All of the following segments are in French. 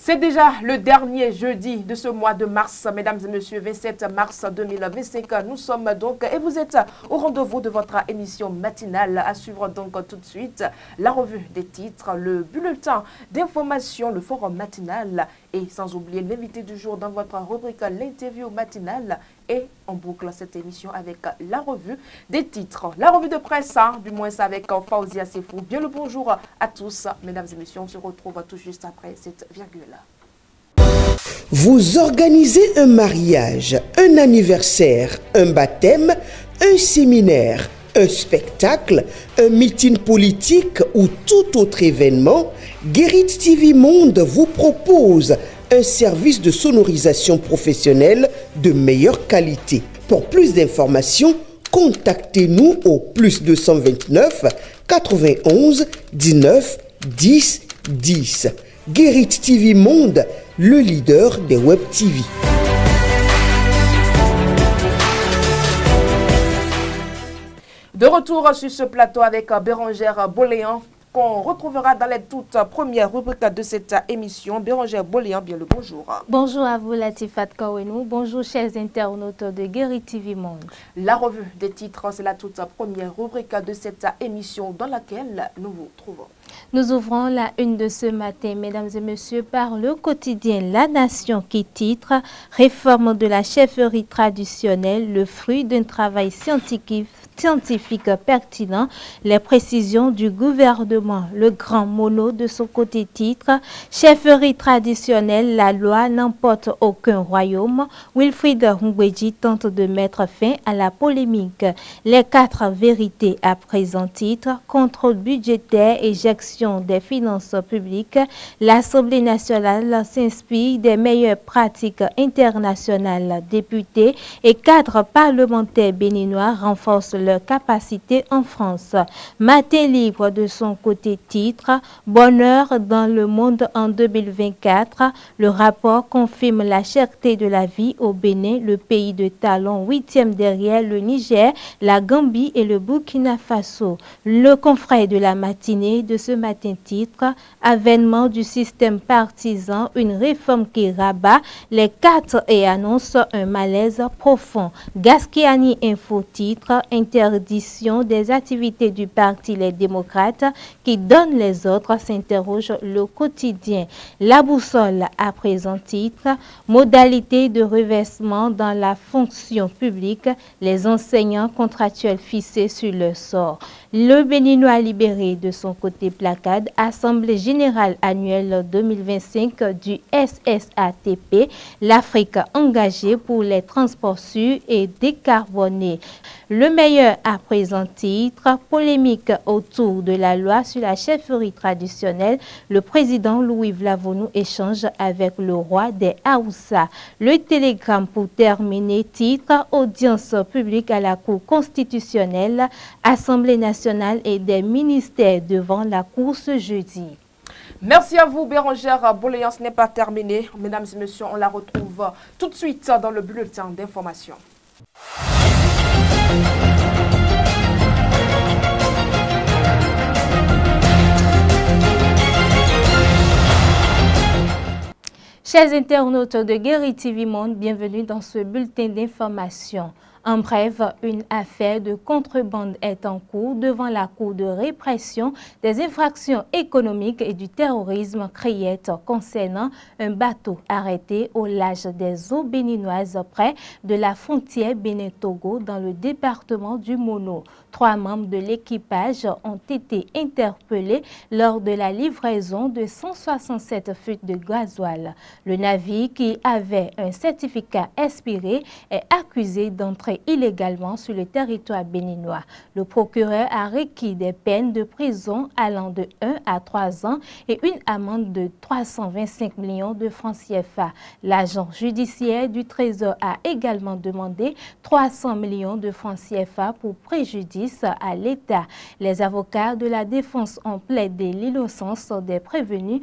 C'est déjà le dernier jeudi de ce mois de mars, mesdames et messieurs, 27 mars 2025. Nous sommes donc, et vous êtes au rendez-vous de votre émission matinale. À suivre donc tout de suite la revue des titres, le bulletin d'information, le forum matinal et sans oublier l'invité du jour dans votre rubrique l'interview matinale. Et on boucle cette émission avec la revue des titres, la revue de presse, du moins avec Faouzia Sefou. Bien le bonjour à tous, mesdames et messieurs, on se retrouve tout juste après cette virgule. Vous organisez un mariage, un anniversaire, un baptême, un séminaire, un spectacle, un meeting politique ou tout autre événement, Guérit TV Monde vous propose un service de sonorisation professionnelle de meilleure qualité. Pour plus d'informations, contactez-nous au +229 91 19 10 10. Guérit TV Monde, le leader des web TV. De retour sur ce plateau avec Bérangère Boléan, qu'on retrouvera dans les toutes premières rubriques de cette émission. Bérangère Boléan, bien le bonjour. Bonjour à vous Latifat Kawenou, bonjour chers internautes de Guérit TV Monde. La revue des titres, c'est la toute première rubrique de cette émission dans laquelle nous vous trouvons. Nous ouvrons la une de ce matin, mesdames et messieurs, par le quotidien La Nation qui titre « Réforme de la chefferie traditionnelle, le fruit d'un travail scientifique pertinent, les précisions du gouvernement. » Le grand mono de son côté titre « Chefferie traditionnelle, la loi n'emporte aucun royaume. » Wilfried Ngweji tente de mettre fin à la polémique. Les 4 vérités à présent titre « Contrôle budgétaire, éjection des finances publiques. » L'Assemblée nationale s'inspire des meilleures pratiques internationales. Députés et cadres parlementaires béninois renforcent leur capacité en France. Matin libre de son côté titre « Bonheur dans le monde en 2024 ». Le rapport confirme la cherté de la vie au Bénin, le pays de talent 8e derrière le Niger, la Gambie et le Burkina Faso. Le confrère de la matinée de ce matin titre « Avènement du système partisan, une réforme qui rabat les 4 et annonce un malaise profond ». Gaskiani Info titre « Interdiction des activités du parti Les Démocrates qui donne les autres », s'interroge le quotidien. La boussole à présent titre « Modalité de reversement dans la fonction publique, les enseignants contractuels fixés sur leur sort ». Le Béninois libéré de son côté placade, Assemblée générale annuelle 2025 du SSATP, l'Afrique engagée pour les transports sûrs et décarbonés. Le meilleur à présent titre, polémique autour de la loi sur la chefferie traditionnelle, le président Louis Vlavonou échange avec le roi des Haoussa. Le télégramme pour terminer titre, audience publique à la Cour constitutionnelle, Assemblée nationale et des ministères devant la Cour ce jeudi. Merci à vous Bérangère Boléan, ce n'est pas terminé. Mesdames et messieurs, on la retrouve tout de suite dans le bulletin d'information. Chers internautes de Guérit TV Monde, bienvenue dans ce bulletin d'information. En bref, une affaire de contrebande est en cours devant la Cour de répression des infractions économiques et du terrorisme Criette concernant un bateau arrêté au large des eaux béninoises près de la frontière Bénin-Togo dans le département du Mono. 3 membres de l'équipage ont été interpellés lors de la livraison de 167 fuites de gasoil. Le navire, qui avait un certificat expiré, est accusé d'entrer illégalement sur le territoire béninois. Le procureur a requis des peines de prison allant de 1 à 3 ans et une amende de 325 millions de francs CFA. L'agent judiciaire du Trésor a également demandé 300 millions de francs CFA pour préjudice à l'État. Les avocats de la défense ont plaidé l'innocence des prévenus,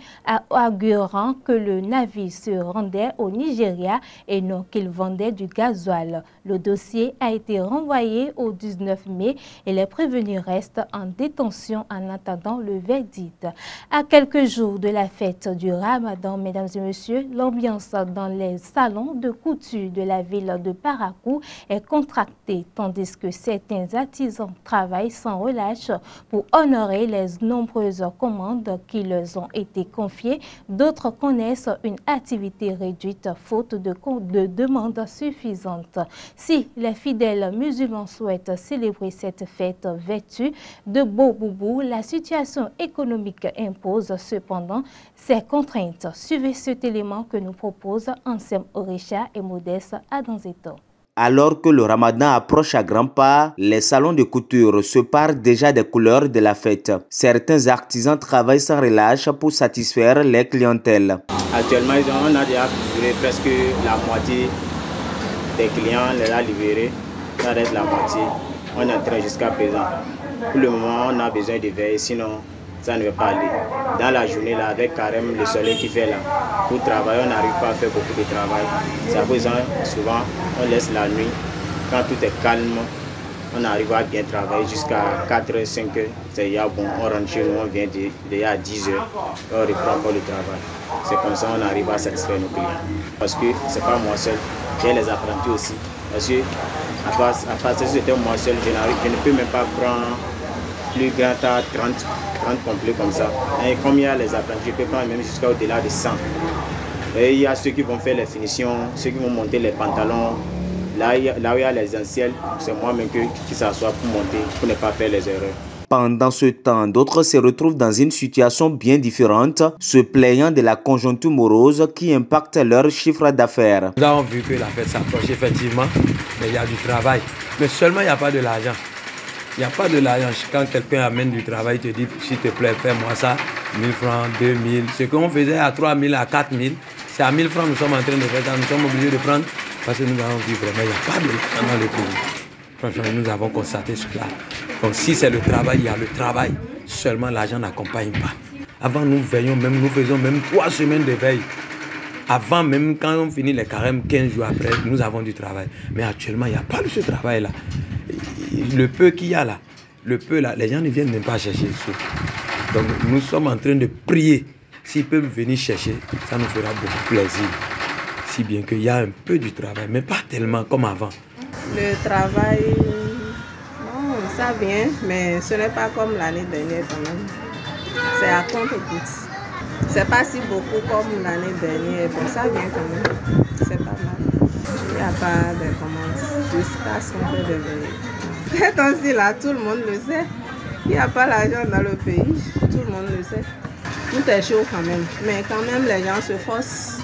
augurant que le navire se rendait au Nigeria et non qu'il vendait du gasoil. Le dossier dossier a été renvoyé au 19 mai et les prévenus restent en détention en attendant le verdict. À quelques jours de la fête du Ramadan, mesdames et messieurs, l'ambiance dans les salons de couture de la ville de Parakou est contractée, tandis que certains artisans travaillent sans relâche pour honorer les nombreuses commandes qui leur ont été confiées. D'autres connaissent une activité réduite faute de demandes suffisantes. Si les fidèles musulmans souhaitent célébrer cette fête vêtue de beaux boubous, la situation économique impose cependant ses contraintes. Suivez cet élément que nous propose Ansem Orisha et Modeste Adanzeto. Alors que le ramadan approche à grands pas, les salons de couture se parent déjà des couleurs de la fête. Certains artisans travaillent sans relâche pour satisfaire les clientèles. Actuellement, on a déjà livré presque la moitié des clients, les a livrés. Ça reste la moitié. On est en train jusqu'à présent. Pour le moment, on a besoin de veiller, sinon ça ne va pas aller. Dans la journée, là, avec carrément le soleil qui fait là, pour travailler, on n'arrive pas à faire beaucoup de travail. C'est à cause souvent, on laisse la nuit. Quand tout est calme, on arrive à bien travailler jusqu'à 4h, 5h. C'est bon, on rentre chez nous, on vient déjà à 10h, on reprend pas le travail. C'est comme ça qu'on arrive à satisfaire nos clients. Parce que c'est pas moi seul, il y a les apprentis aussi. Parce que à part si c'était moi seul, je ne peux même pas prendre plus grand à 30 complets comme ça. Et comme il y a les apprentis, je peux prendre même jusqu'à au-delà de 100. Et il y a ceux qui vont faire les finitions, ceux qui vont monter les pantalons. Là où il y a les anciennes, c'est moi-même qui s'assoit pour monter, pour ne pas faire les erreurs. Pendant ce temps, d'autres se retrouvent dans une situation bien différente, se plaignant de la conjoncture morose qui impacte leur chiffre d'affaires. Nous avons vu que la fête s'approche effectivement, mais il y a du travail. Mais seulement il n'y a pas de l'argent. Il n'y a pas de l'argent. Quand quelqu'un amène du travail, il te dit, s'il te plaît, fais-moi ça, 1000 francs, 2000. Ce qu'on faisait à 3000, à 4000, c'est à 1000 francs nous sommes en train de faire ça. Nous sommes obligés de prendre parce que nous avons vu vraiment, il n'y a pas de l'argent dans le pays. Franchement, nous avons constaté cela. Donc si c'est le travail, il y a le travail. Seulement l'argent n'accompagne pas. Avant, nous veillions même, nous faisions même 3 semaines de veille. Avant même, quand on finit les carèmes, 15 jours après, nous avons du travail. Mais actuellement, il n'y a pas de ce travail-là. Le peu qu'il y a là, les gens ne viennent même pas chercher ça. Donc nous sommes en train de prier. S'ils peuvent venir chercher, ça nous fera beaucoup plaisir. Si bien qu'il y a un peu du travail, mais pas tellement comme avant. Le travail, bon, ça vient, mais ce n'est pas comme l'année dernière quand même. C'est à compte-gouttes. C'est pas si beaucoup comme l'année dernière, bon, ça vient quand même. C'est pas mal. Il n'y a pas de commandes jusqu'à ce qu'on fait de veille. C'est ainsi là, tout le monde le sait. Il n'y a pas l'argent dans le pays, tout le monde le sait. Tout est chaud quand même, mais quand même les gens se forcent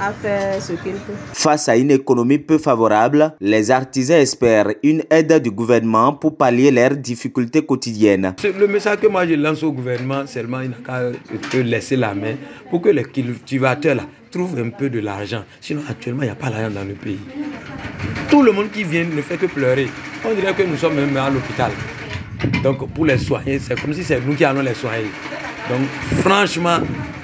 à faire ce qu'il faut. Face à une économie peu favorable, les artisans espèrent une aide du gouvernement pour pallier leurs difficultés quotidiennes. Le message que moi je lance au gouvernement, seulement il n'a qu'à laisser la main pour que les cultivateurs là, trouvent un peu de l'argent. Sinon actuellement il n'y a pas l'argent dans le pays. Tout le monde qui vient ne fait que pleurer. On dirait que nous sommes même à l'hôpital. Donc pour les soigner, c'est comme si c'est nous qui allons les soigner. Donc franchement,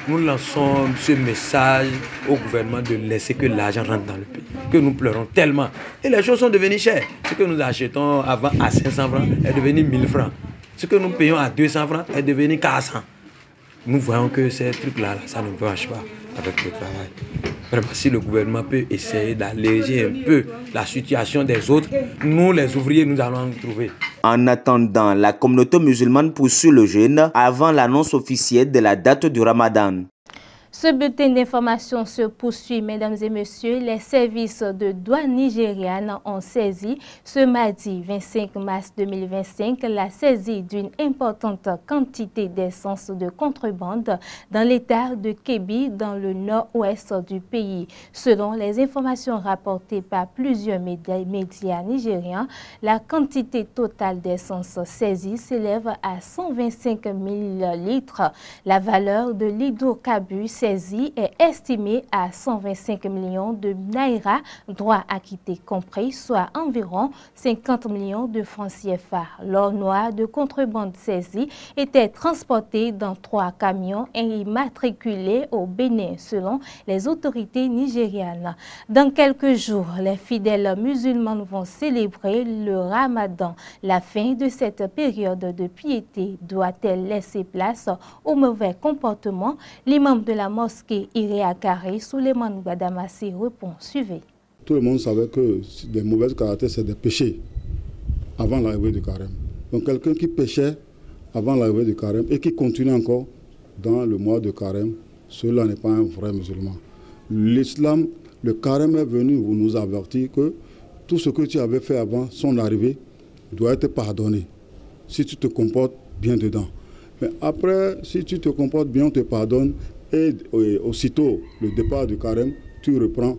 nous lançons ce message au gouvernement de laisser que l'argent rentre dans le pays. Que nous pleurons tellement. Et les choses sont devenues chères. Ce que nous achetons avant à 500 francs est devenu 1000 francs. Ce que nous payons à 200 francs est devenu 400. Nous voyons que ces trucs-là, ça ne marche pas avec le travail. Vraiment, si le gouvernement peut essayer d'alléger un peu la situation des autres, nous les ouvriers, nous allons en trouver. En attendant, la communauté musulmane poursuit le jeûne avant l'annonce officielle de la date du Ramadan. Ce bulletin d'information se poursuit, mesdames et messieurs. Les services de douane nigériane ont saisi ce mardi 25 mars 2025 la saisie d'une importante quantité d'essence de contrebande dans l'état de Kebbi, dans le nord-ouest du pays. Selon les informations rapportées par plusieurs médias nigérians, la quantité totale d'essence saisie s'élève à 125 000 litres. La valeur de l'hydrocarbure saisie est estimée à 125 millions de naira, droits acquittés compris, soit environ 50 millions de francs CFA. L'or noir de contrebande saisie était transporté dans 3 camions et immatriculé au Bénin, selon les autorités nigérianes. Dans quelques jours, les fidèles musulmans vont célébrer le Ramadan. La fin de cette période de piété doit-elle laisser place au mauvais comportement? L'imam de la mosquée Iréa Carré, Souleymane Gbadamassi, répond. Suivez. Tout le monde savait que des mauvais caractères, c'est des péchés avant l'arrivée du carême. Donc quelqu'un qui péchait avant l'arrivée du carême et qui continue encore dans le mois de carême, cela n'est pas un vrai musulman. L'islam, le carême est venu vous nous avertir que tout ce que tu avais fait avant son arrivée doit être pardonné si tu te comportes bien dedans. Mais après, si tu te comportes bien, on te pardonne et aussitôt le départ du carême, tu reprends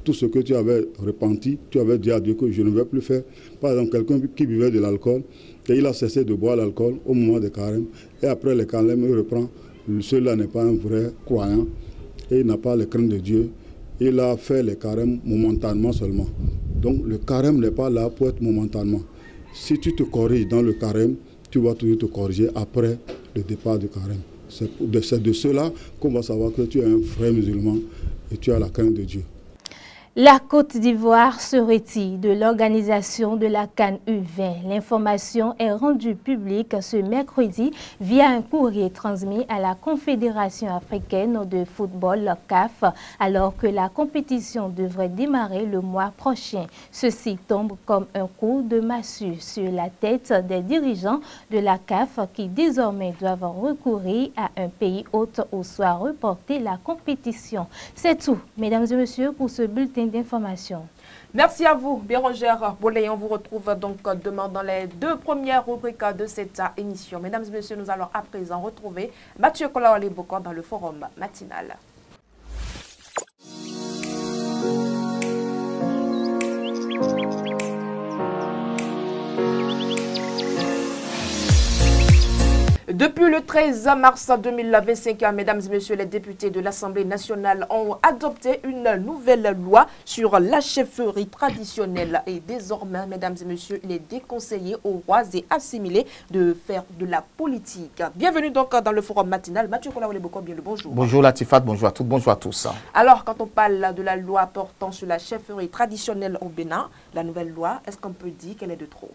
tout ce que tu avais repenti, tu avais dit à Dieu que je ne vais plus faire. Par exemple, quelqu'un qui buvait de l'alcool et il a cessé de boire l'alcool au moment des carême et après le carême, il reprend. Celui-là n'est pas un vrai croyant et il n'a pas les craintes de Dieu. Il a fait les carèmes momentanément seulement. Donc le carême n'est pas là pour être momentanément. Si tu te corriges dans le carême, tu vas toujours te corriger après le départ du carême. C'est de cela qu'on va savoir que tu es un vrai musulman et tu as la crainte de Dieu. La Côte d'Ivoire se retire de l'organisation de la CAN U20. L'information est rendue publique ce mercredi via un courrier transmis à la Confédération africaine de football CAF, alors que la compétition devrait démarrer le mois prochain. Ceci tombe comme un coup de massue sur la tête des dirigeants de la CAF qui désormais doivent recourir à un pays hôte où soit reportée la compétition. C'est tout, mesdames et messieurs, pour ce bulletin d'information. Merci à vous, Bérangère Bollé. On vous retrouve donc demain dans les 2 premières rubriques de cette émission. Mesdames et messieurs, nous allons à présent retrouver Mathieu Kolaole-Bokor dans le forum matinal. Depuis le 13 mars 2025, mesdames et messieurs, les députés de l'Assemblée nationale ont adopté une nouvelle loi sur la chefferie traditionnelle. Et désormais, mesdames et messieurs, il est déconseillé aux rois et assimilés de faire de la politique. Bienvenue donc dans le forum matinal. Mathieu Kolaole-Bokor, bien le bonjour. Bonjour Latifat, bonjour à toutes, bonjour à tous. Alors, quand on parle de la loi portant sur la chefferie traditionnelle au Bénin, la nouvelle loi, est-ce qu'on peut dire qu'elle est de trop?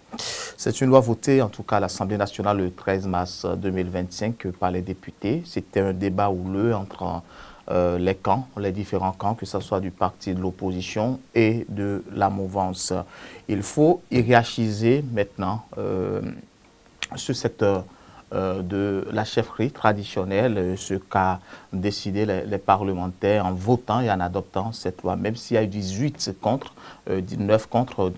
C'est une loi votée en tout cas à l'Assemblée nationale le 13 mars 2025 par les députés. C'était un débat houleux entre les camps, les différents camps, que ce soit du parti de l'opposition et de la mouvance. Il faut hiérarchiser maintenant ce secteur de la chefferie traditionnelle, ce qu'a décidé les parlementaires en votant et en adoptant cette loi. Même s'il y a eu 18 contre,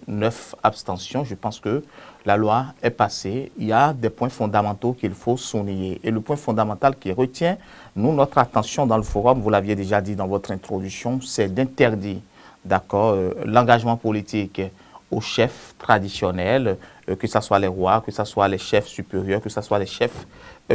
9 abstentions, je pense que la loi est passée. Il y a des points fondamentaux qu'il faut souligner. Et le point fondamental qui retient, nous, notre attention dans le forum, vous l'aviez déjà dit dans votre introduction, c'est d'interdire, d'accord, l'engagement politique aux chefs traditionnels, que ce soit les rois, que ce soit les chefs supérieurs, que ce soit les chefs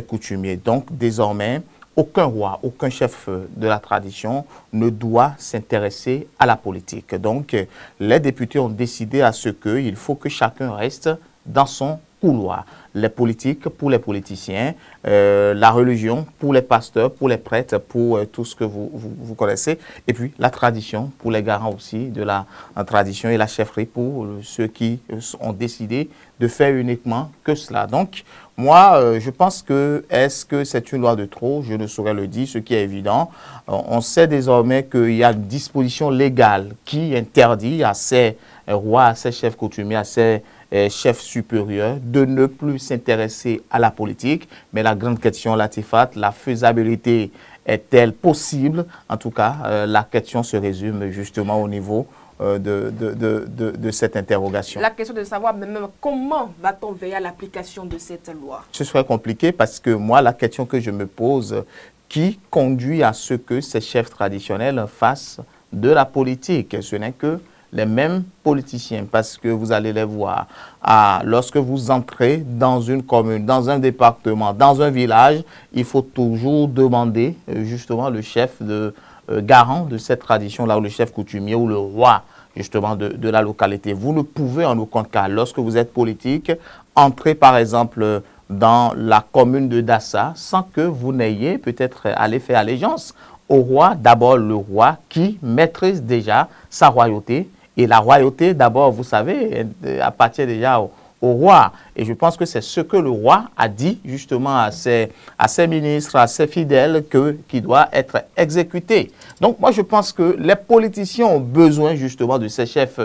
coutumiers. Donc, désormais, aucun roi, aucun chef de la tradition ne doit s'intéresser à la politique. Donc, les députés ont décidé à ce qu'il faut que chacun reste dans son couloir. Les politiques pour les politiciens, la religion pour les pasteurs, pour les prêtres, pour tout ce que vous connaissez, et puis la tradition pour les garants aussi de la tradition et la chefferie pour ceux qui ont décidé de faire uniquement que cela. Donc, moi, je pense que est-ce que c'est une loi de trop? Je ne saurais le dire, ce qui est évident. On sait désormais qu'il y a une disposition légale qui interdit à ces rois, à ces chefs coutumiers, à ces chefs supérieurs de ne plus s'intéresser à la politique. Mais la grande question, Latifat, la faisabilité est-elle possible? En tout cas, la question se résume justement au niveau de cette interrogation. La question de savoir même comment va-t-on veiller à l'application de cette loi? Ce serait compliqué parce que moi, la question que je me pose, qui conduit à ce que ces chefs traditionnels fassent de la politique? Ce n'est que les mêmes politiciens, parce que vous allez les voir. Lorsque vous entrez dans une commune, dans un département, dans un village, il faut toujours demander justement le chef garant de cette tradition-là, ou le chef coutumier, ou le roi justement de la localité. Vous ne pouvez en aucun cas, lorsque vous êtes politique, entrer par exemple dans la commune de Dassa sans que vous n'ayez peut-être allé faire allégeance au roi. D'abord le roi qui maîtrise déjà sa royauté. Et la royauté, d'abord, vous savez, appartient déjà au roi. Et je pense que c'est ce que le roi a dit justement à ses ministres, à ses fidèles, qui doit être exécuté. Donc moi je pense que les politiciens ont besoin justement de ces chefs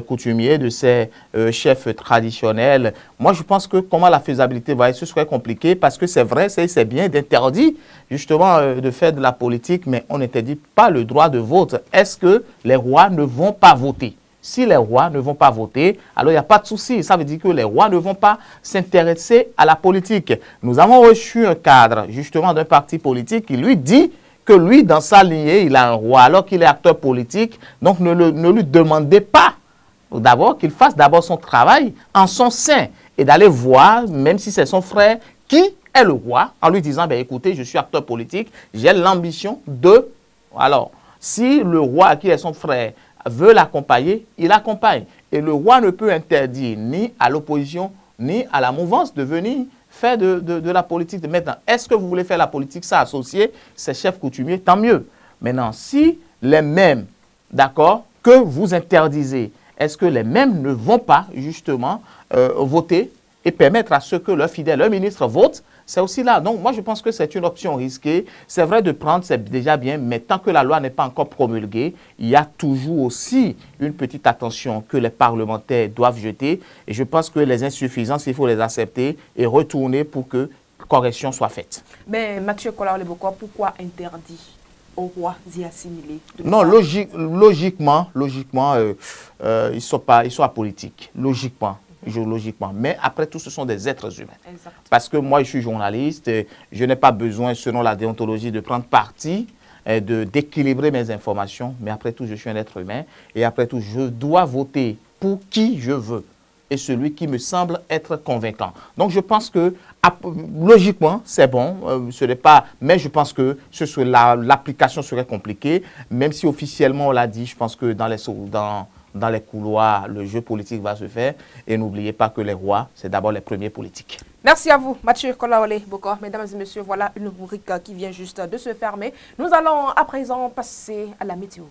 coutumiers, de ces chefs traditionnels. Moi je pense que comment la faisabilité va être, ce serait compliqué parce que c'est vrai, c'est bien d'interdire justement de faire de la politique, mais on n'interdit pas le droit de vote. Est-ce que les rois ne vont pas voter? Si les rois ne vont pas voter, alors il n'y a pas de souci. Ça veut dire que les rois ne vont pas s'intéresser à la politique. Nous avons reçu un cadre, justement, d'un parti politique qui lui dit que lui, dans sa lignée, il a un roi, alors qu'il est acteur politique. Donc, ne lui demandez pas d'abord qu'il fasse d'abord son travail en son sein et d'aller voir, même si c'est son frère, qui est le roi, en lui disant, ben, écoutez, je suis acteur politique, j'ai l'ambition de... Alors, si le roi qui est son frère veut l'accompagner, il accompagne. Et le roi ne peut interdire ni à l'opposition, ni à la mouvance de venir faire de la politique. Maintenant, est-ce que vous voulez faire la politique, ça associer ces chefs coutumiers, tant mieux. Maintenant, si les mêmes, d'accord, que vous interdisez, est-ce que les mêmes ne vont pas justement voter et permettre à ceux que leurs fidèles, leurs ministres votent? C'est aussi là. Donc, moi, je pense que c'est une option risquée. C'est vrai de prendre, c'est déjà bien, mais tant que la loi n'est pas encore promulguée, il y a toujours aussi une petite attention que les parlementaires doivent jeter. Et je pense que les insuffisances, il faut les accepter et retourner pour que correction soit faite. Mais Mathieu Kolaolebokor, pourquoi interdit au roi d'y assimiler? Non, logiquement, ils sont apolitiques. Logiquement. Mais après tout, ce sont des êtres humains. Exact. Parce que moi, je suis journaliste, je n'ai pas besoin, selon la déontologie, de prendre parti, d'équilibrer mes informations. Mais après tout, je suis un être humain. Et après tout, je dois voter pour qui je veux et celui qui me semble être convaincant. Donc, je pense que, logiquement, c'est bon. Ce n'est pas... Mais je pense que l'application serait compliquée. Même si officiellement, on l'a dit, je pense que dans les couloirs, le jeu politique va se faire. Et n'oubliez pas que les rois, c'est d'abord les premiers politiques. Merci à vous, Mathieu Kolaolebokor. Mesdames et messieurs, voilà une rubrique qui vient juste de se fermer. Nous allons à présent passer à la météo.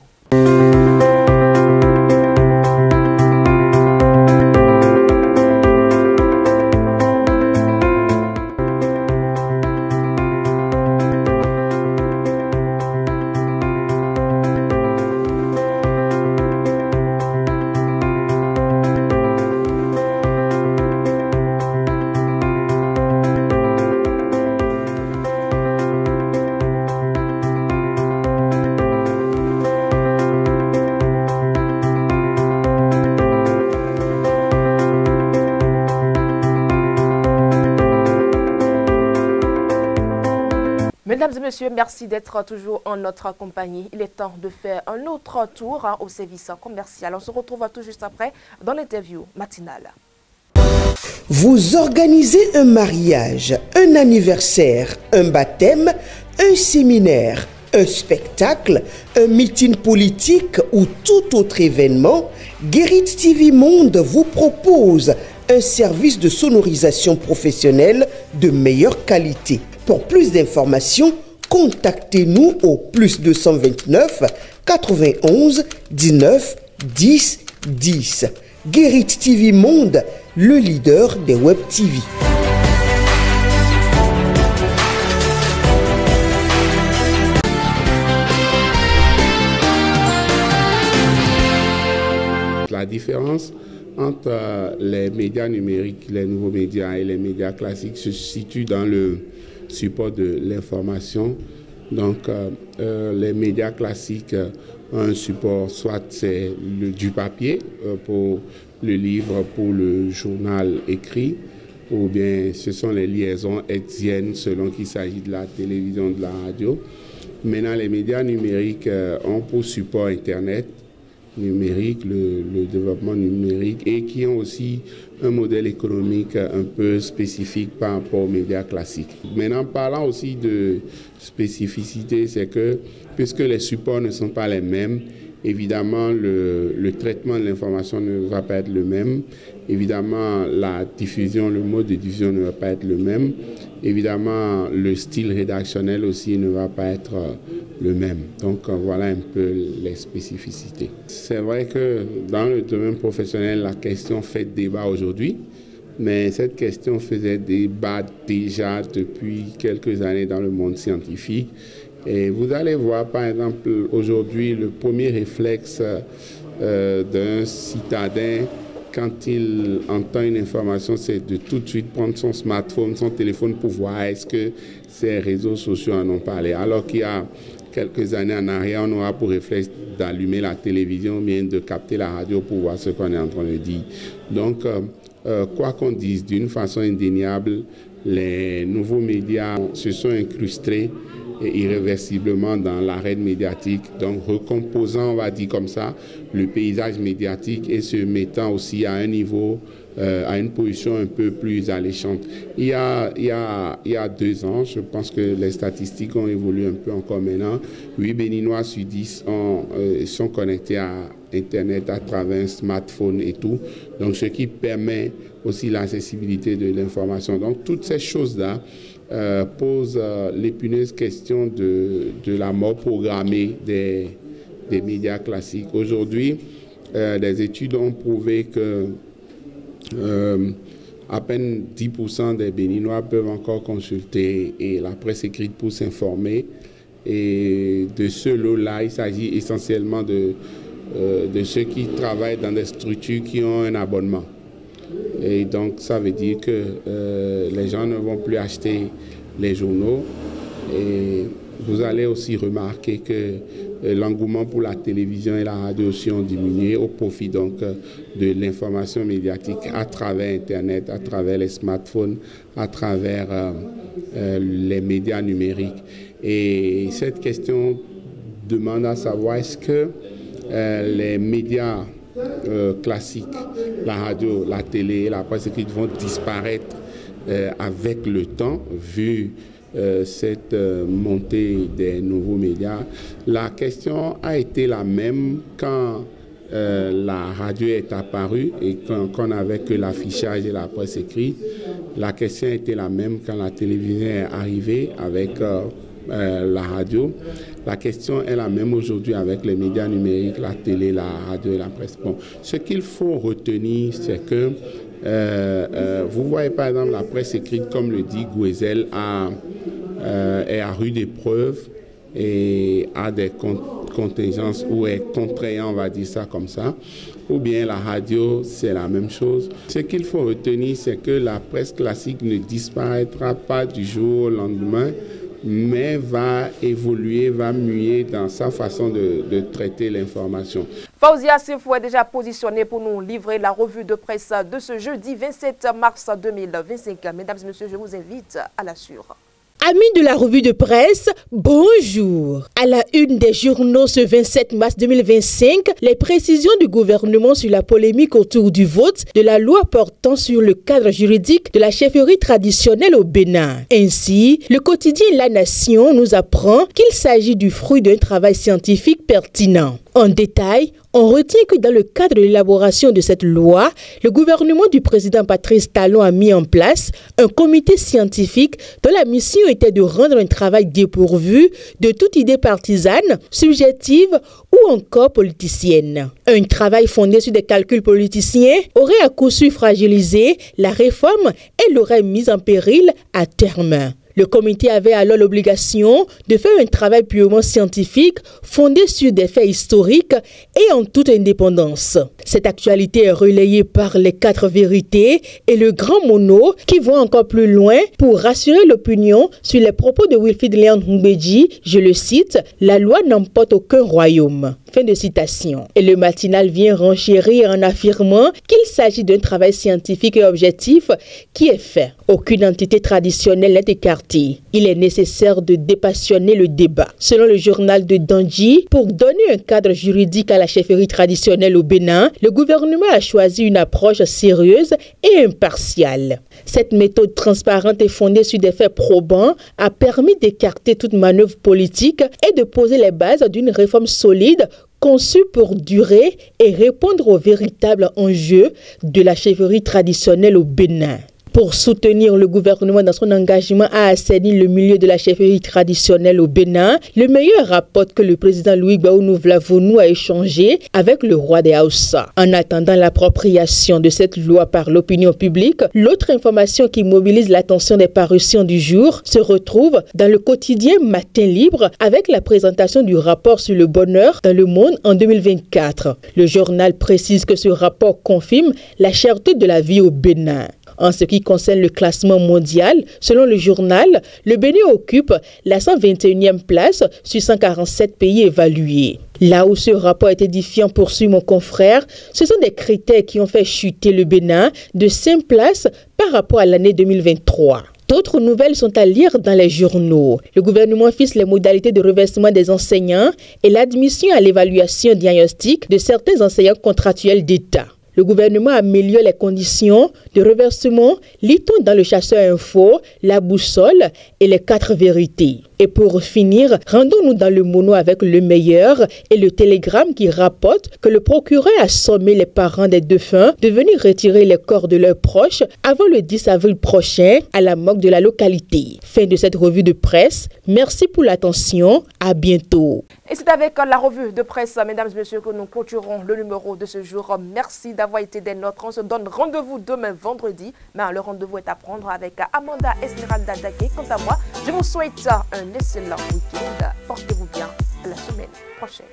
Mesdames et messieurs, merci d'être toujours en notre compagnie. Il est temps de faire un autre tour au service commercial. On se retrouve tout juste après dans l'interview matinale. Vous organisez un mariage, un anniversaire, un baptême, un séminaire, un spectacle, un meeting politique ou tout autre événement, Guérit TV Monde vous propose un service de sonorisation professionnelle de meilleure qualité. Pour plus d'informations, contactez-nous au +229 91 19 10 10. Guérit TV Monde, le leader des Web TV. La différence entre les médias numériques, les nouveaux médias et les médias classiques se situe dans le support de l'information. Donc, les médias classiques ont un support, soit c'est du papier pour le livre, pour le journal écrit, ou bien ce sont les liaisons hertziennes selon qu'il s'agit de la télévision, de la radio. Maintenant, les médias numériques ont pour support Internet numérique, le développement numérique, et qui ont aussi un modèle économique un peu spécifique par rapport aux médias classiques. Maintenant, parlant aussi de spécificité, c'est que puisque les supports ne sont pas les mêmes, évidemment, le traitement de l'information ne va pas être le même. Évidemment, la diffusion, le mode de diffusion ne va pas être le même. Évidemment, le style rédactionnel aussi ne va pas être le même. Donc, voilà un peu les spécificités. C'est vrai que dans le domaine professionnel, la question fait débat aujourd'hui. Mais cette question faisait débat déjà depuis quelques années dans le monde scientifique. Et vous allez voir, par exemple, aujourd'hui, le premier réflexe d'un citadin, quand il entend une information, c'est de tout de suite prendre son smartphone, son téléphone pour voir est-ce que ces réseaux sociaux en ont parlé. Alors qu'il y a quelques années en arrière, on aura pour réflexe d'allumer la télévision, bien de capter la radio pour voir ce qu'on est en train de dire. Donc, quoi qu'on dise, d'une façon indéniable, les nouveaux médias se sont incrustés irréversiblement dans l'arène médiatique, donc recomposant, on va dire comme ça, le paysage médiatique et se mettant aussi à un niveau, à une position un peu plus alléchante. Il y a 2 ans, je pense que les statistiques ont évolué un peu encore maintenant. 8 Béninois sur 10 sont connectés à Internet à travers un smartphone et tout, donc ce qui permet aussi l'accessibilité de l'information. Donc toutes ces choses-là pose l'épineuse question de la mort programmée des médias classiques. Aujourd'hui, des études ont prouvé que à peine 10% des Béninois peuvent encore consulter et la presse écrite pour s'informer. Et de ce lot-là, il s'agit essentiellement de ceux qui travaillent dans des structures qui ont un abonnement. Et donc, ça veut dire que les gens ne vont plus acheter les journaux. Et vous allez aussi remarquer que l'engouement pour la télévision et la radio aussi ont diminué au profit donc de l'information médiatique à travers Internet, à travers les smartphones, à travers les médias numériques. Et cette question demande à savoir est-ce que les médias classiques, la radio, la télé, la presse écrite vont disparaître avec le temps, vu cette montée des nouveaux médias. La question a été la même quand la radio est apparue et qu'on n'avait que l'affichage et la presse écrite. La question a été la même quand la télévision est arrivée avec la radio. La question est la même aujourd'hui avec les médias numériques, la télé, la radio et la presse. Bon, ce qu'il faut retenir, c'est que vous voyez par exemple la presse écrite, comme le dit Gouezel, est à rude épreuve et a des contingences ou est contraignant, on va dire ça comme ça. Ou bien la radio, c'est la même chose. Ce qu'il faut retenir, c'est que la presse classique ne disparaîtra pas du jour au lendemain, mais va évoluer, va muer dans sa façon de traiter l'information. Faouzia Sefou est déjà positionné pour nous livrer la revue de presse de ce jeudi 27 mars 2025. Mesdames et messieurs, je vous invite à la suivre. Amis de la revue de presse, bonjour. À la une des journaux ce 27 mars 2025, les précisions du gouvernement sur la polémique autour du vote de la loi portant sur le cadre juridique de la chefferie traditionnelle au Bénin. Ainsi, le quotidien La Nation nous apprend qu'il s'agit du fruit d'un travail scientifique pertinent. En détail, on retient que dans le cadre de l'élaboration de cette loi, le gouvernement du président Patrice Talon a mis en place un comité scientifique dont la mission était de rendre un travail dépourvu de toute idée partisane, subjective ou encore politicienne. Un travail fondé sur des calculs politiciens aurait à coup sûr fragilisé la réforme et l'aurait mise en péril à terme. Le comité avait alors l'obligation de faire un travail purement scientifique fondé sur des faits historiques et en toute indépendance. Cette actualité est relayée par les 4 vérités et le grand mono qui vont encore plus loin pour rassurer l'opinion sur les propos de Wilfrid Léon Mbedji, je le cite, « La loi n'emporte aucun royaume ». Fin de citation. Et le matinal vient renchérir en affirmant qu'il s'agit d'un travail scientifique et objectif qui est fait. Aucune entité traditionnelle n'est écartée clarté. Il est nécessaire de dépassionner le débat. Selon le journal de Dandji, pour donner un cadre juridique à la chefferie traditionnelle au Bénin, le gouvernement a choisi une approche sérieuse et impartiale. Cette méthode transparente et fondée sur des faits probants a permis d'écarter toute manœuvre politique et de poser les bases d'une réforme solide conçue pour durer et répondre aux véritables enjeux de la chefferie traditionnelle au Bénin. Pour soutenir le gouvernement dans son engagement à assainir le milieu de la chefferie traditionnelle au Bénin, le meilleur rapporte que le président Louis Gbaounou Vlavonou a échangé avec le roi des Haoussa. En attendant l'appropriation de cette loi par l'opinion publique, l'autre information qui mobilise l'attention des parutions du jour se retrouve dans le quotidien Matin Libre avec la présentation du rapport sur le bonheur dans le monde en 2024. Le journal précise que ce rapport confirme la cherté de la vie au Bénin. En ce qui concerne le classement mondial, selon le journal, le Bénin occupe la 121e place sur 147 pays évalués. Là où ce rapport est édifiant, poursuit mon confrère, ce sont des critères qui ont fait chuter le Bénin de 5 places par rapport à l'année 2023. D'autres nouvelles sont à lire dans les journaux. Le gouvernement fixe les modalités de reversement des enseignants et l'admission à l'évaluation diagnostique de certains enseignants contractuels d'État. Le gouvernement améliore les conditions de reversement, lit-on dans le Chasseur Info, la Boussole et les 4 vérités. Et pour finir, rendons-nous dans le mono avec le meilleur et le télégramme qui rapporte que le procureur a sommé les parents des défunts de venir retirer les corps de leurs proches avant le 10 avril prochain à la morgue de la localité. Fin de cette revue de presse. Merci pour l'attention. À bientôt. Et c'est avec la revue de presse, mesdames et messieurs, que nous clôturons le numéro de ce jour. Merci d'avoir été des nôtres. On se donne rendez-vous demain vendredi. Mais le rendez-vous est à prendre avec Amanda Esmeralda Dagué. Quant à moi, je vous souhaite un excellent week-end. Portez-vous bien. À la semaine prochaine.